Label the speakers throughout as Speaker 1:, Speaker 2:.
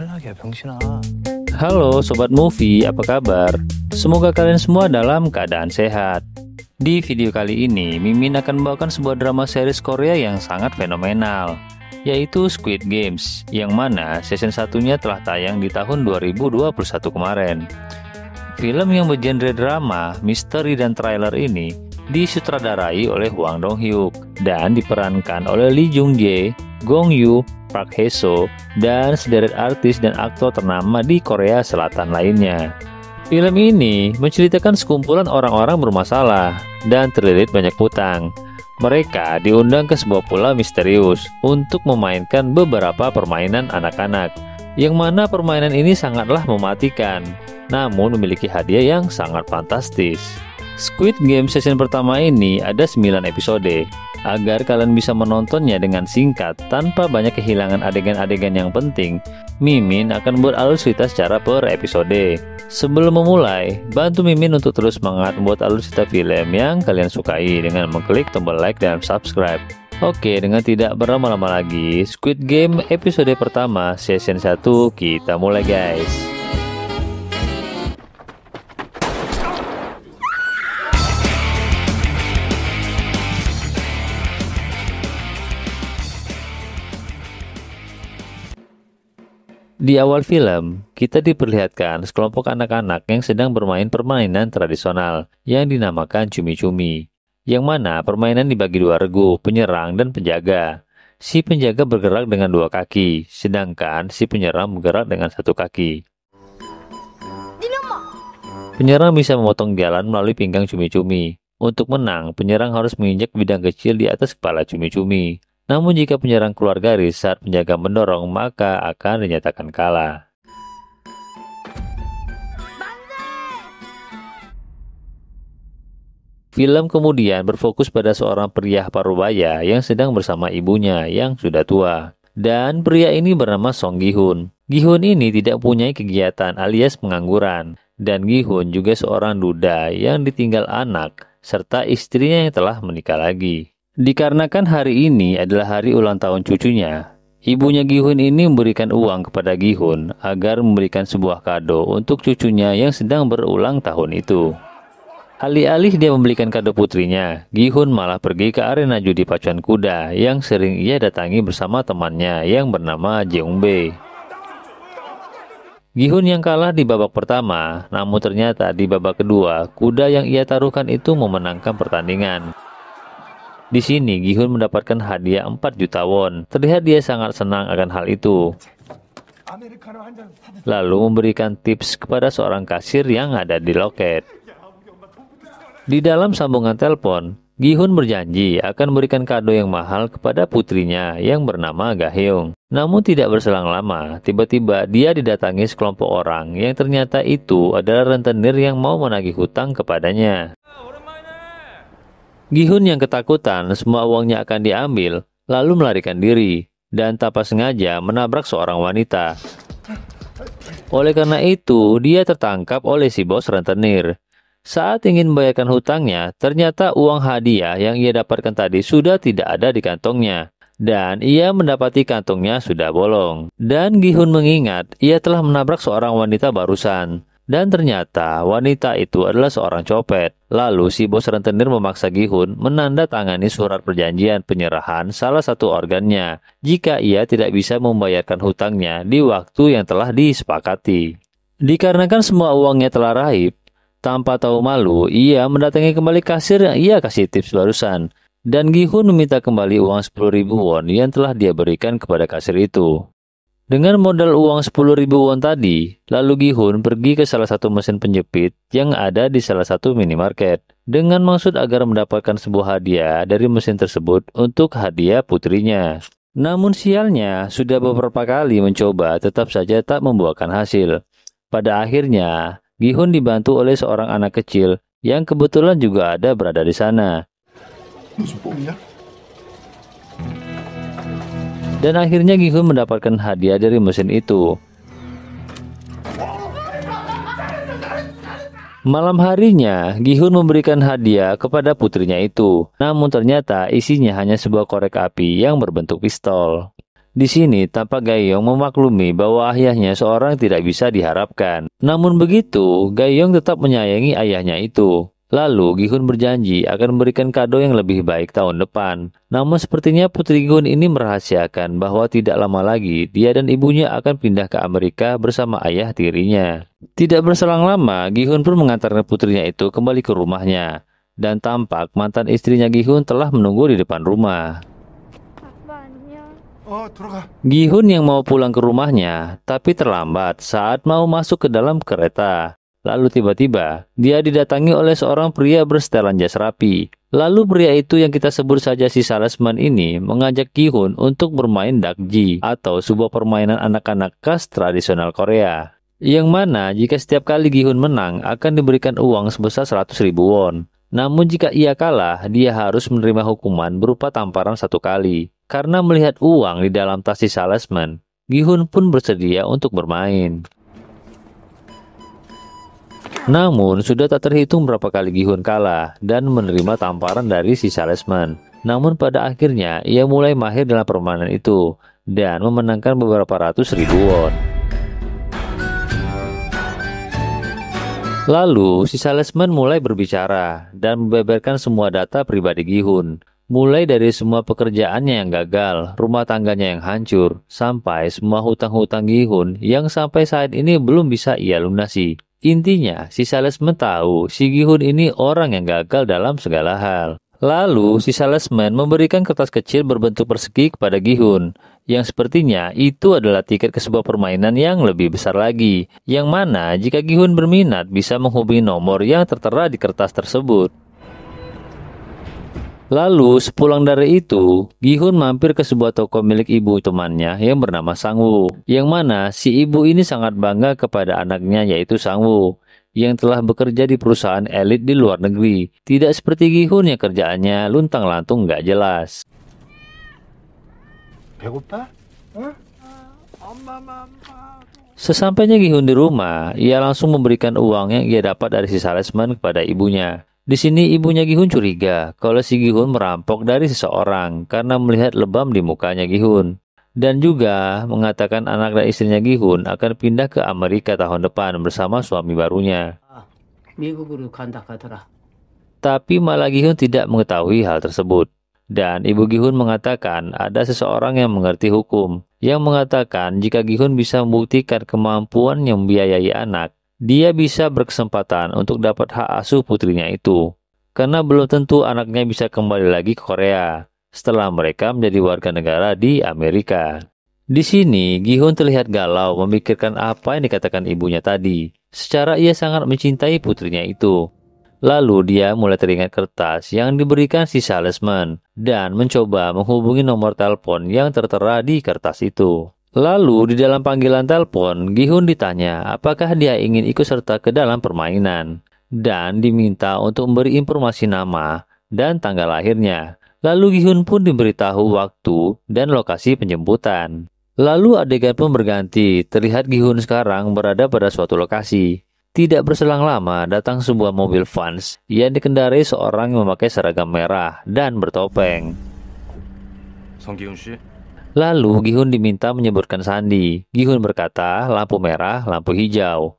Speaker 1: 편하게 병신아.
Speaker 2: Halo Sobat Movie, apa kabar? Semoga kalian semua dalam keadaan sehat. Di video kali ini, Mimin akan membawakan sebuah drama series Korea yang sangat fenomenal, yaitu Squid Games, yang mana season satunya telah tayang di tahun 2021 kemarin. Film yang bergenre drama, misteri, dan trailer ini disutradarai oleh Hwang Dong-hyuk dan diperankan oleh Lee Jung-jae, Gong Yoo, Park Hae-soo, dan sederet artis dan aktor ternama di Korea Selatan lainnya. Film ini menceritakan sekumpulan orang-orang bermasalah dan terlilit banyak hutang. Mereka diundang ke sebuah pulau misterius untuk memainkan beberapa permainan anak-anak, yang mana permainan ini sangatlah mematikan, namun memiliki hadiah yang sangat fantastis. Squid Game season pertama ini ada 9 episode. Agar kalian bisa menontonnya dengan singkat tanpa banyak kehilangan adegan-adegan yang penting, Mimin akan buat alur cerita secara per episode. Sebelum memulai, bantu Mimin untuk terus semangat membuat alur cerita film yang kalian sukai dengan mengklik tombol like dan subscribe. Oke, dengan tidak berlama-lama lagi, Squid Game episode pertama season 1 kita mulai guys. Di awal film, kita diperlihatkan sekelompok anak-anak yang sedang bermain permainan tradisional yang dinamakan cumi-cumi, yang mana permainan dibagi dua regu, penyerang dan penjaga. Si penjaga bergerak dengan dua kaki, sedangkan si penyerang bergerak dengan satu kaki. Penyerang bisa memotong jalan melalui pinggang cumi-cumi. Untuk menang, penyerang harus menginjak bidang kecil di atas kepala cumi-cumi. Namun jika penyerang keluar garis saat penjaga mendorong, maka akan dinyatakan kalah. Film kemudian berfokus pada seorang pria parubaya yang sedang bersama ibunya yang sudah tua. Dan pria ini bernama Song Gi-hun. Gi-hun ini tidak punya kegiatan alias pengangguran. Dan Gi-hun juga seorang duda yang ditinggal anak serta istrinya yang telah menikah lagi. Dikarenakan hari ini adalah hari ulang tahun cucunya, ibunya Gi-hun ini memberikan uang kepada Gi-hun agar memberikan sebuah kado untuk cucunya yang sedang berulang tahun itu. Alih-alih dia membelikan kado putrinya, Gi-hun malah pergi ke arena judi pacuan kuda yang sering ia datangi bersama temannya yang bernama Jeong-bae. Gi-hun yang kalah di babak pertama, namun ternyata di babak kedua, kuda yang ia taruhkan itu memenangkan pertandingan. Di sini, Gi-hun mendapatkan hadiah 4 juta won. Terlihat dia sangat senang akan hal itu. Lalu memberikan tips kepada seorang kasir yang ada di loket. Di dalam sambungan telepon, Gi-hun berjanji akan memberikan kado yang mahal kepada putrinya yang bernama Ga-heung. Namun tidak berselang lama, tiba-tiba dia didatangi sekelompok orang yang ternyata itu adalah rentenir yang mau menagih hutang kepadanya. Gi-hun yang ketakutan semua uangnya akan diambil, lalu melarikan diri, dan tanpa sengaja menabrak seorang wanita. Oleh karena itu, dia tertangkap oleh si bos rentenir. Saat ingin membayarkan hutangnya, ternyata uang hadiah yang ia dapatkan tadi sudah tidak ada di kantongnya. Dan ia mendapati kantongnya sudah bolong. Dan Gi-hun mengingat ia telah menabrak seorang wanita barusan. Dan ternyata wanita itu adalah seorang copet. Lalu si bos rentenir memaksa Gi-hun menandatangani surat perjanjian penyerahan salah satu organnya jika ia tidak bisa membayarkan hutangnya di waktu yang telah disepakati. Dikarenakan semua uangnya telah raib, tanpa tahu malu ia mendatangi kembali kasir yang ia kasih tips barusan. Dan Gi-hun meminta kembali uang 10.000 won yang telah dia berikan kepada kasir itu. Dengan modal uang 10.000 won tadi, lalu Gi-hun pergi ke salah satu mesin penjepit yang ada di salah satu minimarket dengan maksud agar mendapatkan sebuah hadiah dari mesin tersebut untuk hadiah putrinya. Namun sialnya, sudah beberapa kali mencoba tetap saja tak membuahkan hasil. Pada akhirnya, Gi-hun dibantu oleh seorang anak kecil yang kebetulan juga ada berada di sana. Dan akhirnya Gi-hun mendapatkan hadiah dari mesin itu. Malam harinya, Gi-hun memberikan hadiah kepada putrinya itu. Namun ternyata isinya hanya sebuah korek api yang berbentuk pistol. Di sini tampak Gaeyong memaklumi bahwa ayahnya seorang tidak bisa diharapkan. Namun begitu, Gaeyong tetap menyayangi ayahnya itu. Lalu Gihun berjanji akan memberikan kado yang lebih baik tahun depan. Namun sepertinya putri Gihun ini merahasiakan bahwa tidak lama lagi dia dan ibunya akan pindah ke Amerika bersama ayah tirinya. Tidak berselang lama, Gihun pun mengantarkan putrinya itu kembali ke rumahnya. Dan tampak mantan istrinya Gihun telah menunggu di depan rumah. Gihun yang mau pulang ke rumahnya, tapi terlambat saat mau masuk ke dalam kereta. Lalu tiba-tiba, dia didatangi oleh seorang pria bersetelan jas rapi. Lalu pria itu yang kita sebut saja si salesman ini mengajak Gihun untuk bermain dakji atau sebuah permainan anak-anak khas tradisional Korea. Yang mana jika setiap kali Gihun menang akan diberikan uang sebesar 100.000 won. Namun jika ia kalah, dia harus menerima hukuman berupa tamparan 1 kali. Karena melihat uang di dalam tas si salesman, Gihun pun bersedia untuk bermain. Namun, sudah tak terhitung berapa kali Gihun kalah dan menerima tamparan dari si salesman. Namun pada akhirnya, ia mulai mahir dalam permainan itu dan memenangkan beberapa ratus ribu won. Lalu, si salesman mulai berbicara dan membeberkan semua data pribadi Gihun. Mulai dari semua pekerjaannya yang gagal, rumah tangganya yang hancur, sampai semua hutang-hutang Gihun yang sampai saat ini belum bisa ia lunasi. Intinya, si salesman tahu si Gihun ini orang yang gagal dalam segala hal. Lalu, si salesman memberikan kertas kecil berbentuk persegi kepada Gihun, yang sepertinya itu adalah tiket ke sebuah permainan yang lebih besar lagi, yang mana jika Gihun berminat bisa menghubungi nomor yang tertera di kertas tersebut. Lalu, sepulang dari itu, Gihun mampir ke sebuah toko milik ibu temannya yang bernama Sangwoo, yang mana si ibu ini sangat bangga kepada anaknya yaitu Sangwoo, yang telah bekerja di perusahaan elit di luar negeri. Tidak seperti Gihun yang kerjaannya luntang-lantung nggak jelas. Sesampainya Gihun di rumah, ia langsung memberikan uang yang ia dapat dari si salesman kepada ibunya. Di sini ibunya Gihun curiga kalau si Gihun merampok dari seseorang karena melihat lebam di mukanya Gihun. Dan juga mengatakan anak dan istrinya Gihun akan pindah ke Amerika tahun depan bersama suami barunya. Tapi malah Gihun tidak mengetahui hal tersebut. Dan ibu Gihun mengatakan ada seseorang yang mengerti hukum, yang mengatakan jika Gihun bisa membuktikan kemampuan yang membiayai anak, dia bisa berkesempatan untuk dapat hak asuh putrinya itu. Karena belum tentu anaknya bisa kembali lagi ke Korea setelah mereka menjadi warga negara di Amerika. Di sini, Gihun terlihat galau memikirkan apa yang dikatakan ibunya tadi. Secara ia sangat mencintai putrinya itu. Lalu dia mulai teringat kertas yang diberikan si salesman dan mencoba menghubungi nomor telepon yang tertera di kertas itu. Lalu di dalam panggilan telepon, Gihun ditanya apakah dia ingin ikut serta ke dalam permainan dan diminta untuk memberi informasi nama dan tanggal lahirnya. Lalu Gihun pun diberitahu waktu dan lokasi penjemputan. Lalu adegan pun berganti, terlihat Gihun sekarang berada pada suatu lokasi. Tidak berselang lama datang sebuah mobil Vans yang dikendarai seorang yang memakai seragam merah dan bertopeng. Lalu Gihun diminta menyebutkan sandi. Gihun berkata lampu merah, lampu hijau.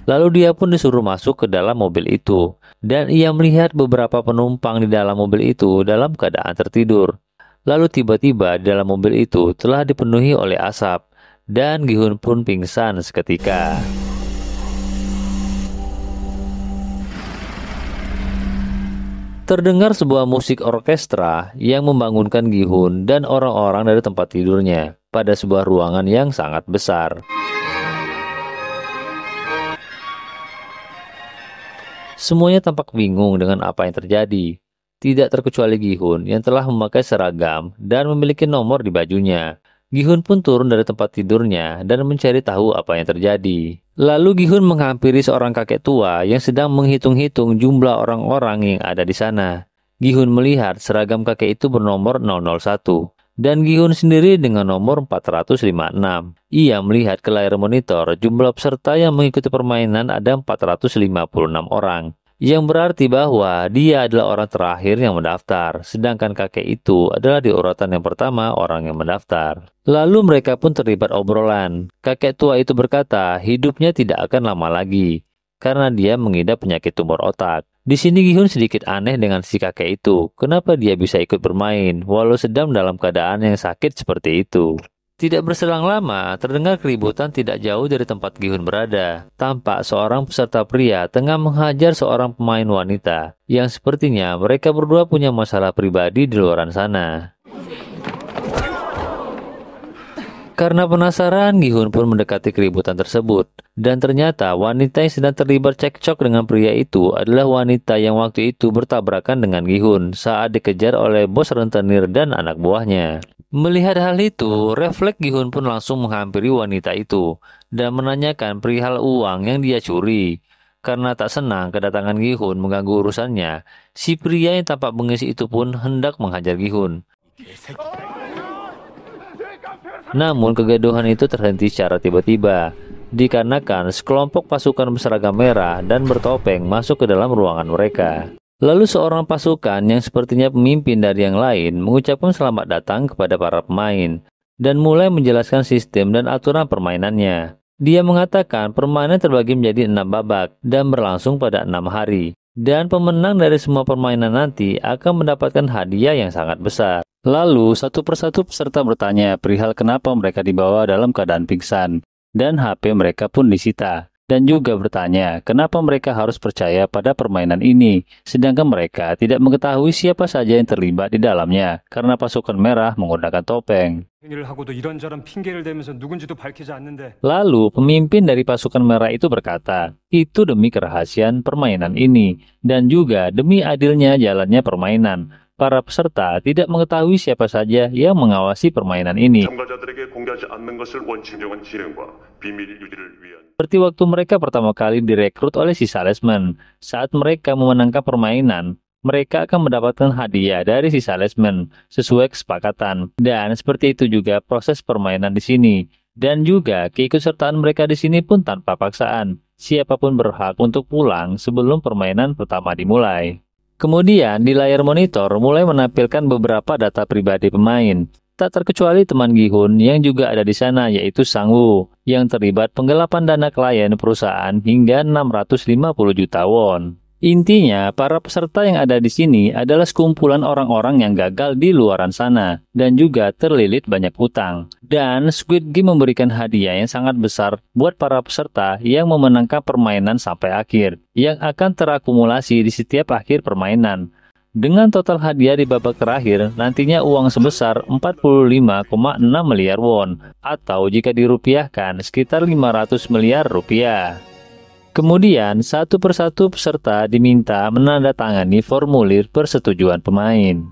Speaker 2: Lalu dia pun disuruh masuk ke dalam mobil itu. Dan ia melihat beberapa penumpang di dalam mobil itu dalam keadaan tertidur. Lalu tiba-tiba di dalam mobil itu telah dipenuhi oleh asap. Dan Gihun pun pingsan seketika. Terdengar sebuah musik orkestra yang membangunkan Gihun dan orang-orang dari tempat tidurnya pada sebuah ruangan yang sangat besar. Semuanya tampak bingung dengan apa yang terjadi. Tidak terkecuali Gihun yang telah memakai seragam dan memiliki nomor di bajunya. Gihun pun turun dari tempat tidurnya dan mencari tahu apa yang terjadi. Lalu Gihun menghampiri seorang kakek tua yang sedang menghitung-hitung jumlah orang-orang yang ada di sana. Gihun melihat seragam kakek itu bernomor 001 dan Gihun sendiri dengan nomor 456. Ia melihat ke layar monitor jumlah peserta yang mengikuti permainan ada 456 orang. yang berarti bahwa dia adalah orang terakhir yang mendaftar, sedangkan kakek itu adalah di urutan yang pertama orang yang mendaftar. Lalu mereka pun terlibat obrolan. Kakek tua itu berkata hidupnya tidak akan lama lagi, karena dia mengidap penyakit tumor otak. Di sini Gihun sedikit aneh dengan si kakek itu. Kenapa dia bisa ikut bermain, walau sedang dalam keadaan yang sakit seperti itu? Tidak berselang lama, terdengar keributan tidak jauh dari tempat Gihun berada. Tampak seorang peserta pria tengah menghajar seorang pemain wanita, yang sepertinya mereka berdua punya masalah pribadi di luar sana. Karena penasaran, Gihun pun mendekati keributan tersebut. Dan ternyata wanita yang sedang terlibat cekcok dengan pria itu adalah wanita yang waktu itu bertabrakan dengan Gihun saat dikejar oleh bos rentenir dan anak buahnya. Melihat hal itu, refleks Gihun pun langsung menghampiri wanita itu dan menanyakan perihal uang yang dia curi. Karena tak senang kedatangan Gihun mengganggu urusannya, si pria yang tampak bengis itu pun hendak menghajar Gihun. Namun kegaduhan itu terhenti secara tiba-tiba, dikarenakan sekelompok pasukan berseragam merah dan bertopeng masuk ke dalam ruangan mereka. Lalu seorang pasukan yang sepertinya pemimpin dari yang lain mengucapkan selamat datang kepada para pemain dan mulai menjelaskan sistem dan aturan permainannya. Dia mengatakan permainan terbagi menjadi 6 babak dan berlangsung pada 6 hari. Dan pemenang dari semua permainan nanti akan mendapatkan hadiah yang sangat besar. Lalu satu persatu peserta bertanya perihal kenapa mereka dibawa dalam keadaan pingsan dan HP mereka pun disita. Dan juga bertanya kenapa mereka harus percaya pada permainan ini, sedangkan mereka tidak mengetahui siapa saja yang terlibat di dalamnya, karena pasukan merah menggunakan topeng. Lalu pemimpin dari pasukan merah itu berkata, itu demi kerahasiaan permainan ini, dan juga demi adilnya jalannya permainan. Para peserta tidak mengetahui siapa saja yang mengawasi permainan ini. Seperti waktu mereka pertama kali direkrut oleh si salesman. Saat mereka memenangkan permainan, mereka akan mendapatkan hadiah dari si salesman sesuai kesepakatan. Dan seperti itu juga proses permainan di sini. Dan juga keikutsertaan mereka di sini pun tanpa paksaan. Siapapun berhak untuk pulang sebelum permainan pertama dimulai. Kemudian di layar monitor mulai menampilkan beberapa data pribadi pemain. Tak terkecuali teman Gihun yang juga ada di sana, yaitu Sang-woo, yang terlibat penggelapan dana klien perusahaan hingga 650 juta won. Intinya, para peserta yang ada di sini adalah sekumpulan orang-orang yang gagal di luaran sana dan juga terlilit banyak utang. Dan Squid Game memberikan hadiah yang sangat besar buat para peserta yang memenangkan permainan sampai akhir, yang akan terakumulasi di setiap akhir permainan. Dengan total hadiah di babak terakhir, nantinya uang sebesar 45,6 miliar won, atau jika dirupiahkan sekitar 500 miliar rupiah. Kemudian, satu persatu peserta diminta menandatangani formulir persetujuan pemain.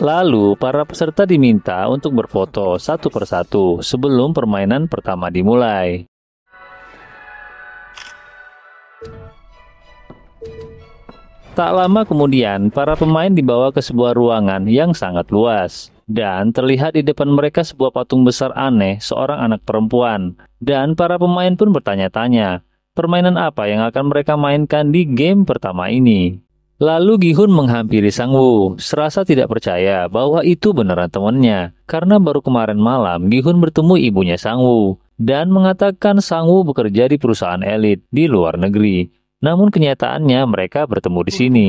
Speaker 2: Lalu, para peserta diminta untuk berfoto satu persatu sebelum permainan pertama dimulai. Tak lama kemudian, para pemain dibawa ke sebuah ruangan yang sangat luas. Dan terlihat di depan mereka sebuah patung besar aneh, seorang anak perempuan. Dan para pemain pun bertanya-tanya, permainan apa yang akan mereka mainkan di game pertama ini? Lalu Gihun menghampiri Sang-woo, serasa tidak percaya bahwa itu beneran temannya. Karena baru kemarin malam Gihun bertemu ibunya Sang-woo, dan mengatakan Sang-woo bekerja di perusahaan elit di luar negeri. Namun kenyataannya mereka bertemu di sini.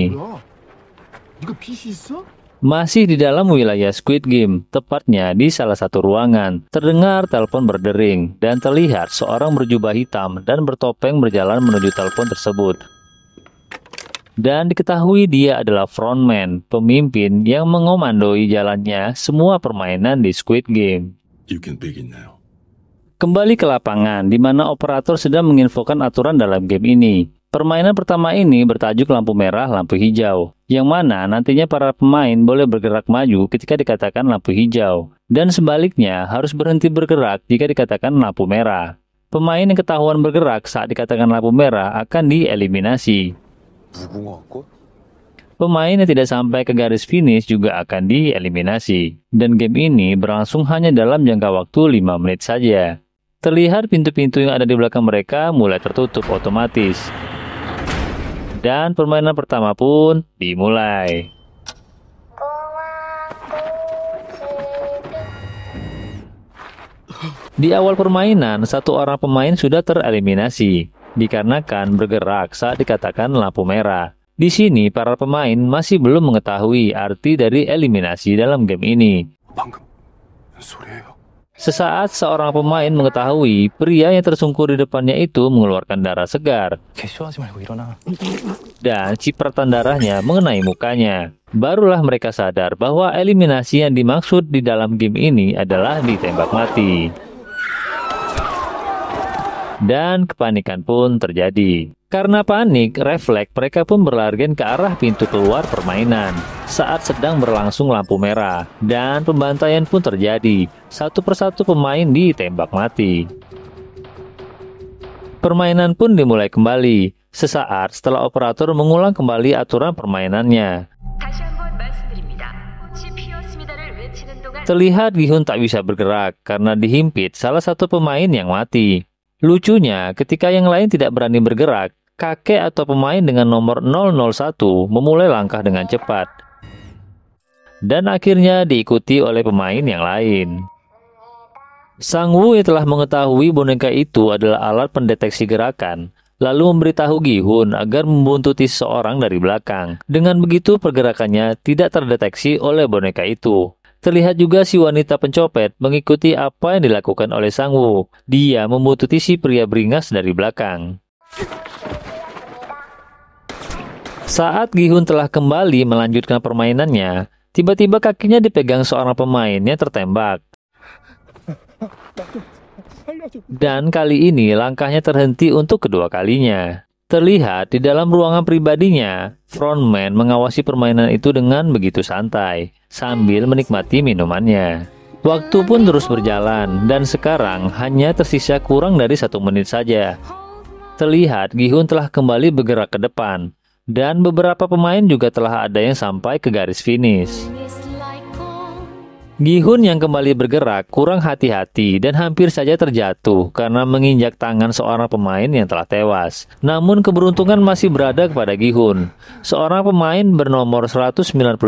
Speaker 2: Masih di dalam wilayah Squid Game, tepatnya di salah satu ruangan, terdengar telepon berdering dan terlihat seorang berjubah hitam dan bertopeng berjalan menuju telepon tersebut. Dan diketahui dia adalah frontman, pemimpin yang mengomandoi jalannya semua permainan di Squid Game. Kembali ke lapangan, di mana operator sedang menginfokan aturan dalam game ini. Permainan pertama ini bertajuk lampu merah, lampu hijau, yang mana nantinya para pemain boleh bergerak maju ketika dikatakan lampu hijau, dan sebaliknya harus berhenti bergerak jika dikatakan lampu merah. Pemain yang ketahuan bergerak saat dikatakan lampu merah akan dieliminasi. Pemain yang tidak sampai ke garis finish juga akan dieliminasi, dan game ini berlangsung hanya dalam jangka waktu 5 menit saja. Terlihat pintu-pintu yang ada di belakang mereka mulai tertutup otomatis. Dan permainan pertama pun dimulai. Di awal permainan, satu orang pemain sudah tereliminasi, dikarenakan bergerak saat dikatakan lampu merah. Di sini, para pemain masih belum mengetahui arti dari eliminasi dalam game ini. Sesaat seorang pemain mengetahui pria yang tersungkur di depannya itu mengeluarkan darah segar. Dan cipratan darahnya mengenai mukanya. Barulah mereka sadar bahwa eliminasi yang dimaksud di dalam game ini adalah ditembak mati. Dan kepanikan pun terjadi. Karena panik, refleks mereka pun berlarian ke arah pintu keluar permainan saat sedang berlangsung lampu merah, dan pembantaian pun terjadi. Satu persatu pemain ditembak mati. Permainan pun dimulai kembali, sesaat setelah operator mengulang kembali aturan permainannya. Terlihat Gi-hun tak bisa bergerak karena dihimpit salah satu pemain yang mati. Lucunya, ketika yang lain tidak berani bergerak, kakek atau pemain dengan nomor 001 memulai langkah dengan cepat. Dan akhirnya diikuti oleh pemain yang lain. Sang-woo yang telah mengetahui boneka itu adalah alat pendeteksi gerakan, lalu memberitahu Gi-hun agar membuntuti seseorang dari belakang. Dengan begitu pergerakannya tidak terdeteksi oleh boneka itu. Terlihat juga si wanita pencopet mengikuti apa yang dilakukan oleh Sang-woo. Dia membuntuti si pria beringas dari belakang. Saat Gi-hun telah kembali melanjutkan permainannya, tiba-tiba kakinya dipegang seorang pemain yang tertembak. Dan kali ini langkahnya terhenti untuk kedua kalinya. Terlihat di dalam ruangan pribadinya, frontman mengawasi permainan itu dengan begitu santai, sambil menikmati minumannya. Waktu pun terus berjalan, dan sekarang hanya tersisa kurang dari 1 menit saja. Terlihat Gi-hun telah kembali bergerak ke depan, dan beberapa pemain juga telah ada yang sampai ke garis finish. Gi-hun yang kembali bergerak kurang hati-hati dan hampir saja terjatuh karena menginjak tangan seorang pemain yang telah tewas. Namun keberuntungan masih berada kepada Gi-hun. Seorang pemain bernomor 199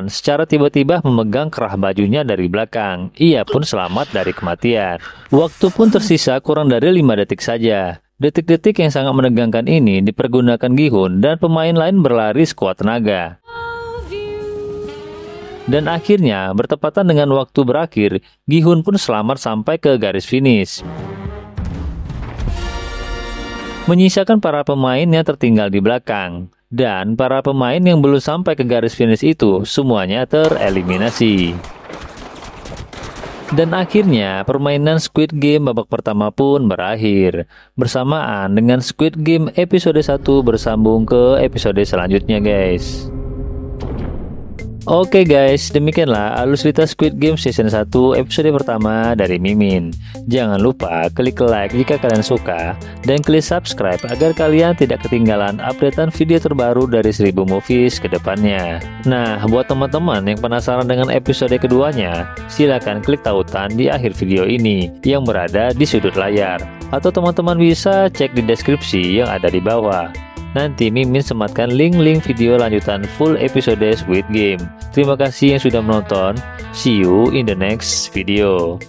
Speaker 2: secara tiba-tiba memegang kerah bajunya dari belakang. Ia pun selamat dari kematian. Waktu pun tersisa kurang dari 5 detik saja. Detik-detik yang sangat menegangkan ini dipergunakan Gi-hun dan pemain lain berlari sekuat tenaga. Dan akhirnya, bertepatan dengan waktu berakhir, Gi-hun pun selamat sampai ke garis finish. Menyisakan para pemain yang tertinggal di belakang. Dan para pemain yang belum sampai ke garis finish itu, semuanya tereliminasi. Dan akhirnya, permainan Squid Game babak pertama pun berakhir. Bersamaan dengan Squid Game episode 1 bersambung ke episode selanjutnya, guys. Oke guys, demikianlah alur cerita Squid Game Season 1 episode pertama dari Mimin. Jangan lupa klik like jika kalian suka, dan klik subscribe agar kalian tidak ketinggalan updatean video terbaru dari 1000 Movies ke depannya. Nah, buat teman-teman yang penasaran dengan episode keduanya, silakan klik tautan di akhir video ini yang berada di sudut layar. Atau teman-teman bisa cek di deskripsi yang ada di bawah. Nanti Mimin sematkan link-link video lanjutan full episode Squid Game. Terima kasih yang sudah menonton. See you in the next video.